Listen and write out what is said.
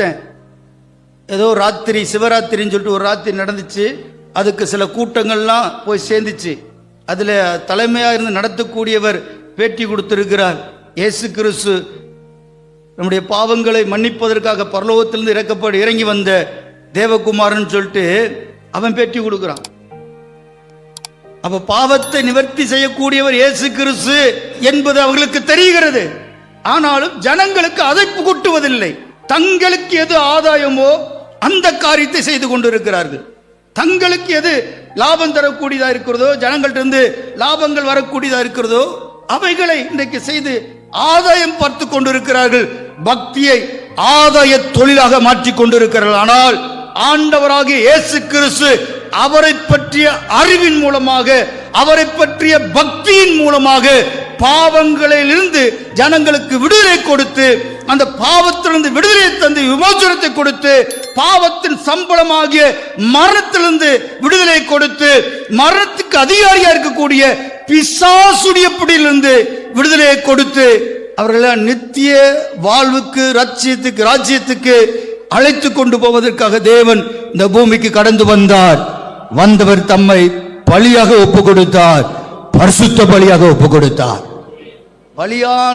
பார்த்தேன். ஏதோ ராத்திரி சிவராத்திரின்னு சொல்லிட்டு ஒரு ராத்திரி நடந்துச்சு. அதுக்கு சில கூட்டங்கள்லாம் போய் சேர்ந்துச்சு. அதில் தலைமையாக இருந்து நடத்தக்கூடியவர் பேட்டி கொடுத்திருக்கிறார். இயேசு கிறிஸ்து நம்முடைய பாவங்களை மன்னிப்பதற்காக பரலோகத்திலிருந்து இறங்கி வந்த தேவகுமாரன் சொல்லிட்டு அவன் பேட்டி கொடுக்கிறான். அப்ப பாவத்தை நிவர்த்தி செய்யக்கூடியவர் இயேசு கிறிஸ்து என்பது அவர்களுக்கு தெரிகிறது. ஆனாலும் ஜனங்களுக்கு அதை புகுட்டுவதில்லை. தங்களுக்கு எது ஆதாயமோ அந்த காரியத்தை செய்து கொண்டிருக்கிறார்கள். தங்களுக்கு எது லாபம் தரக்கூடியதா இருக்கிறதோ, ஜனங்கள்டிருந்து லாபங்கள் வரக்கூடியதா இருக்கிறதோ அவைகளை இன்றைக்கு செய்து ஆதாயம் பார்த்து கொண்டிருக்கிறார்கள். பக்தியை ஆதாய தொழிலாக மாற்றிக் கொண்டிருக்கிறார்கள். ஆனால் ஆண்டவராகிய இயேசு கிறிஸ்து அவரை பற்றிய அறிவின் மூலமாக, அவரை பற்றிய பக்தியின் மூலமாக பாவங்களிலிருந்து ஜனங்களுக்கு விடுதலை கொடுத்து, அந்த பாவத்திலிருந்து விடுதலை தந்து விமோசனத்தை கொடுத்து, பாவத்தின் சம்பளமாகிய மரணத்திலிருந்து விடுதலை கொடுத்து, மரணத்துக்கு அதிகாரியா இருக்கக்கூடிய பிசாசுடைய பிடியிலிருந்து விடுதலையை கொடுத்து அவர்களை நித்திய வாழ்வுக்கு ராஜ்யத்துக்கு அழைத்து கொண்டு போவதற்காக தேவன் இந்த பூமிக்கு கடந்து வந்தார். வந்தவர் தம்மை பலியாக ஒப்பு கொடுத்தார், பரிசுத்த பலியாக ஒப்பு கொடுத்தார். பலியான